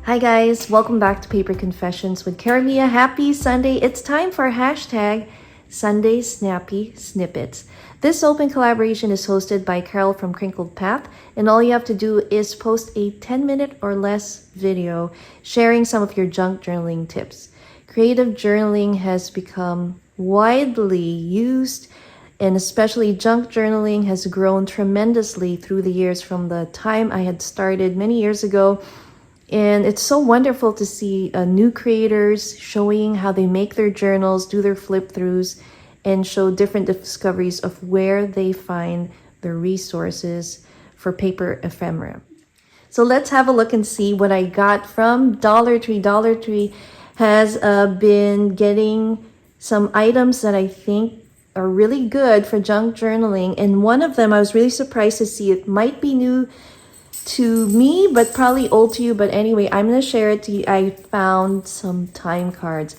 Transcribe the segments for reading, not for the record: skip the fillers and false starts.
Hi guys, welcome back to Paper Confessions with Karamia. Happy Sunday. It's time for hashtag Sunday Snappy Snippets. This open collaboration is hosted by Carol from Crinkled Path, and all you have to do is post a 10-minute or less video sharing some of your junk journaling tips. Creative journaling has become widely used, and especially junk journaling has grown tremendously through the years from the time I had started many years ago. And it's so wonderful to see new creators showing how they make their journals, do their flip throughs, and show different discoveries of where they find their resources for paper ephemera. So let's have a look and see what I got from Dollar Tree. Dollar Tree has been getting some items that I think are really good for junk journaling. And one of them, I was really surprised to see it might be new to me, but probably old to you. But anyway, I'm going to share it to you. I found some time cards.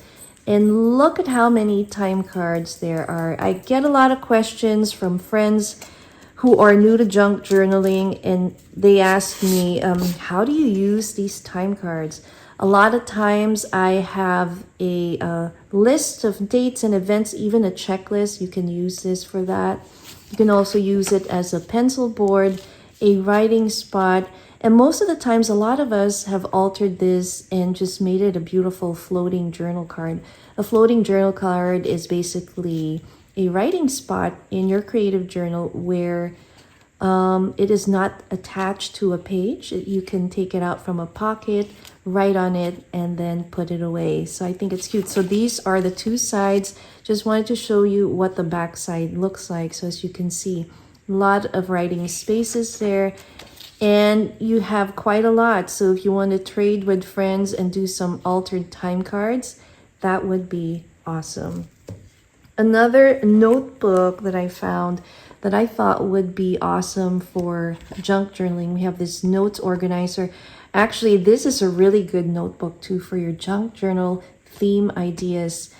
And look at how many time cards there are. I get a lot of questions from friends who are new to junk journaling, and they ask me, how do you use these time cards? A lot of times I have a list of dates and events, even a checklist. You can use this for that. You can also use it as a pencil board, a writing spot, and most of the times a lot of us have altered this and just made it a beautiful floating journal card. A floating journal card is basically a writing spot in your creative journal where it is not attached to a page. You can take it out from a pocket, write on it, and then put it away. So I think it's cute. So these are the two sides. Just wanted to show you what the back side looks like. So as you can see, a lot of writing spaces there, and you have quite a lot. So if you want to trade with friends and do some altered time cards, that would be awesome. Another notebook that I found that I thought would be awesome for junk journaling, we have this notes organizer. Actually, this is a really good notebook too for your junk journal theme ideas.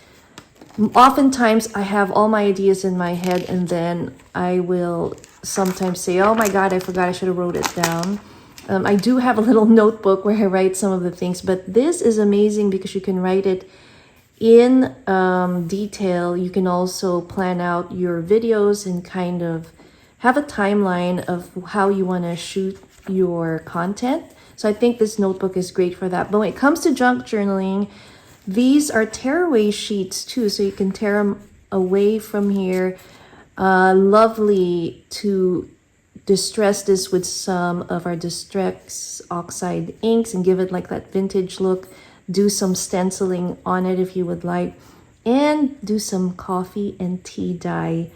Oftentimes I have all my ideas in my head, and then I will sometimes say, oh my God, I forgot, I should have wrote it down. I do have a little notebook where I write some of the things, but this is amazing because you can write it in detail. You can also plan out your videos and kind of have a timeline of how you want to shoot your content. So I think this notebook is great for that. But when it comes to junk journaling, these are tearaway sheets too, so you can tear them away from here. Lovely to distress this with some of our Distress Oxide inks and give it like that vintage look. Do some stenciling on it if you would like, and do some coffee and tea dye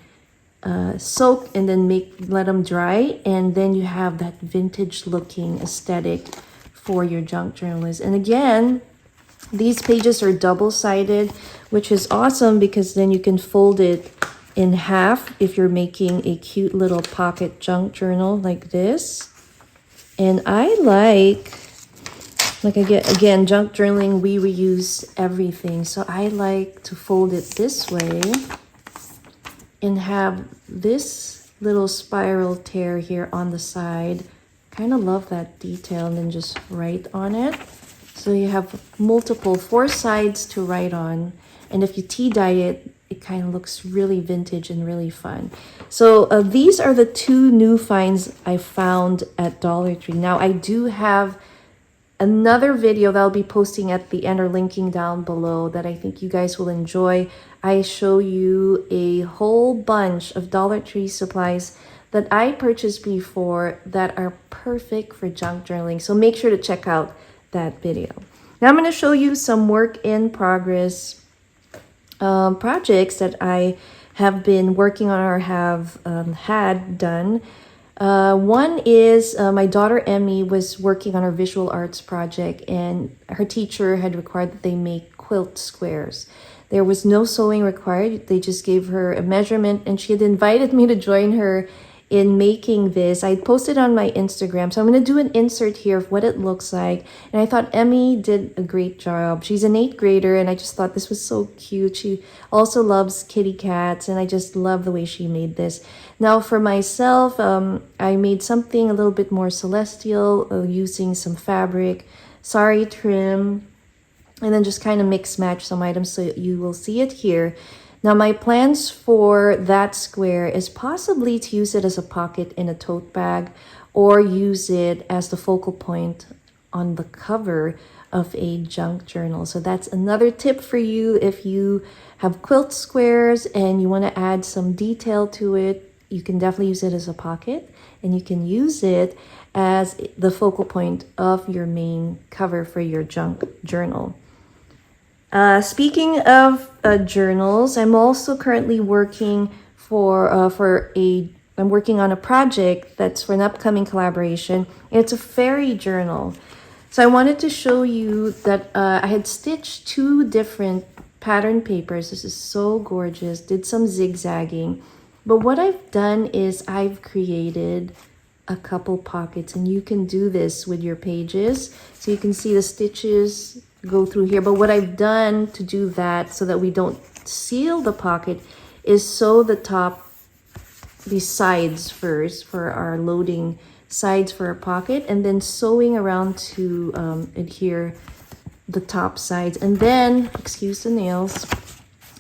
soak, and then let them dry, and then you have that vintage looking aesthetic for your junk journals. And again, these pages are double-sided, which is awesome because then you can fold it in half if you're making a cute little pocket junk journal like this. And I like again, junk journaling, we reuse everything. So I like to fold it this way and have this little spiral tear here on the side. Kind of love that detail, and then just write on it. So you have multiple 4 sides to write on. And if you tea dye it, it kind of looks really vintage and really fun. So these are the 2 new finds I found at Dollar Tree. Now I do have another video that I'll be posting at the end or linking down below that I think you guys will enjoy. I show you a whole bunch of Dollar Tree supplies that I purchased before that are perfect for junk journaling. So make sure to check out that video. Now I'm going to show you some work in progress projects that I have been working on or have had done. One is my daughter Emmy was working on her visual arts project, and her teacher had required that they make quilt squares. There was no sewing required. They just gave her a measurement, and she had invited me to join her in making this. I posted on my Instagram, so I'm going to do an insert here of what it looks like. And I thought Emmy did a great job. She's an 8th grader, and I just thought this was so cute. She also loves kitty cats, and I just love the way she made this. Now for myself, I made something a little bit more celestial using some fabric sari trim, and then just kind of mix match some items so you will see it here. Now my plans for that square is possibly to use it as a pocket in a tote bag or use it as the focal point on the cover of a junk journal. So that's another tip for you if you have quilt squares and you want to add some detail to it. You can definitely use it as a pocket, and you can use it as the focal point of your main cover for your junk journal. Speaking of journals, I'm also currently working I'm working on a project that's for an upcoming collaboration. It's a fairy journal. So I wanted to show you that I had stitched 2 different pattern papers. This is so gorgeous. Did some zigzagging. But what I've done is I've created a couple pockets, and you can do this with your pages. So you can see the stitches go through here. But what I've done to do that so that we don't seal the pocket is sew the sides first for our loading sides for a pocket, and then sewing around to adhere the top sides, and then, excuse the nails,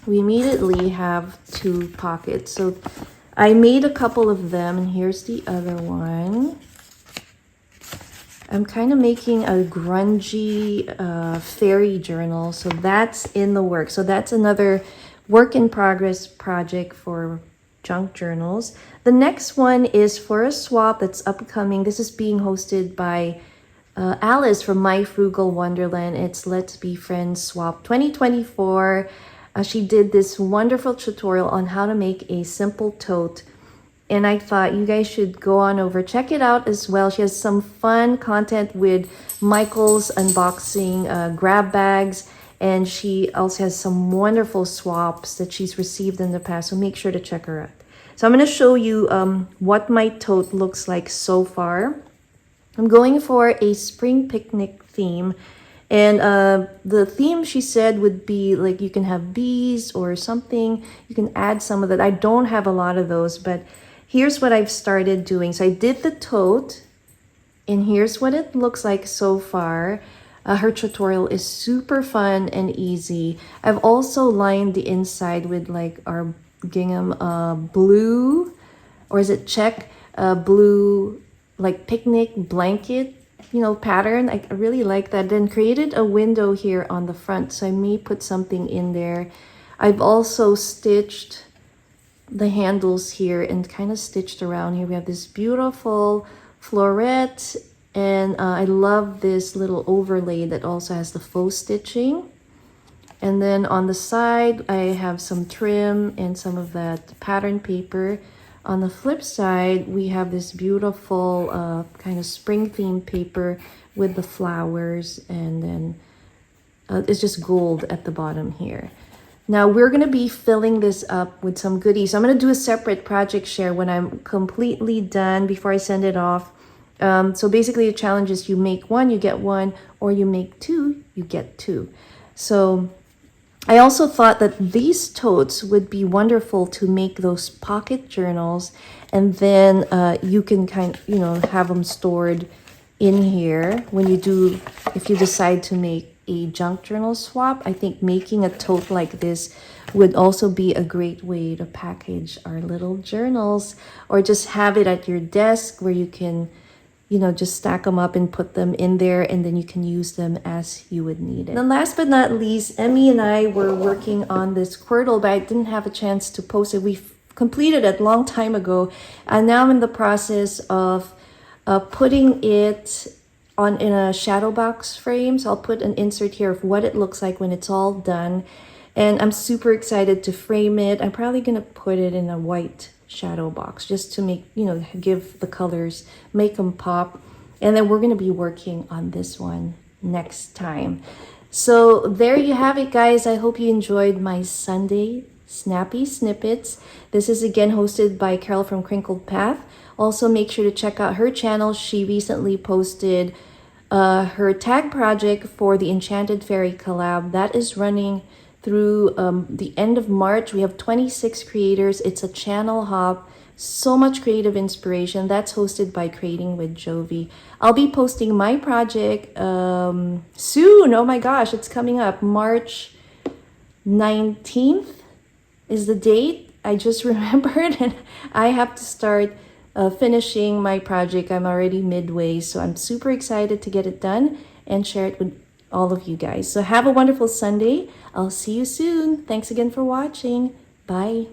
we immediately have 2 pockets. So I made a couple of them, and here's the other one. I'm kind of making a grungy fairy journal, so that's in the works. So that's another work in progress project for junk journals. The next one is for a swap that's upcoming. This is being hosted by Alice from My Frugal Wonderland. It's Let's Be Friends Swap 2024. She did this wonderful tutorial on how to make a simple tote, and I thought you guys should go on over, check it out as well. She has some fun content with Michael's unboxing grab bags, and she also has some wonderful swaps that she's received in the past, so make sure to check her out. So I'm going to show you what my tote looks like so far. I'm going for a spring picnic theme, and the theme, she said, would be like you can have bees or something. You can add some of that. I don't have a lot of those, but here's what I've started doing. So I did the tote, and here's what it looks like so far. Her tutorial is super fun and easy. I've also lined the inside with like our gingham blue, or is it check blue, like picnic blanket, pattern. I really like that. Then created a window here on the front, so I may put something in there. I've also stitched the handles here and kind of stitched around here. We have this beautiful floret, and I love this little overlay that also has the faux stitching. And then on the side, I have some trim and some of that pattern paper. On the flip side, we have this beautiful kind of spring themed paper with the flowers, and then it's just gold at the bottom here. Now we're going to be filling this up with some goodies. So I'm going to do a separate project share when I'm completely done before I send it off. So basically the challenge is you make 1, you get 1, or you make 2, you get 2. So I also thought that these totes would be wonderful to make those pocket journals, and then you can have them stored in here when if you decide to make a junk journal swap. I think making a tote like this would also be a great way to package our little journals, or just have it at your desk where you can just stack them up and put them in there, and then you can use them as you would need it. And last but not least, Emmy and I were working on this Quirtle, but I didn't have a chance to post it. We completed it a long time ago, and now I'm in the process of putting it in a shadow box frame. So I'll put an insert here of what it looks like when it's all done, and I'm super excited to frame it. I'm probably gonna put it in a white shadow box just to make, give the colors, make them pop. And then we're going to be working on this one next time. So there you have it, guys. I hope you enjoyed my Sunday Snappy Snippets. This is again hosted by Carol from Crinkled Path. Also, make sure to check out her channel. She recently posted her tag project for the Enchanted Fairy collab that is running through the end of March. We have 26 creators. It's a channel hop, So much creative inspiration. That's hosted by Creating with Jovi. I'll be posting my project soon. Oh my gosh, it's coming up. March 19th is the date. I just remembered, and I have to start finishing my project. I'm already midway, so I'm super excited to get it done and share it with all of you guys. So have a wonderful Sunday. I'll see you soon. Thanks again for watching. Bye.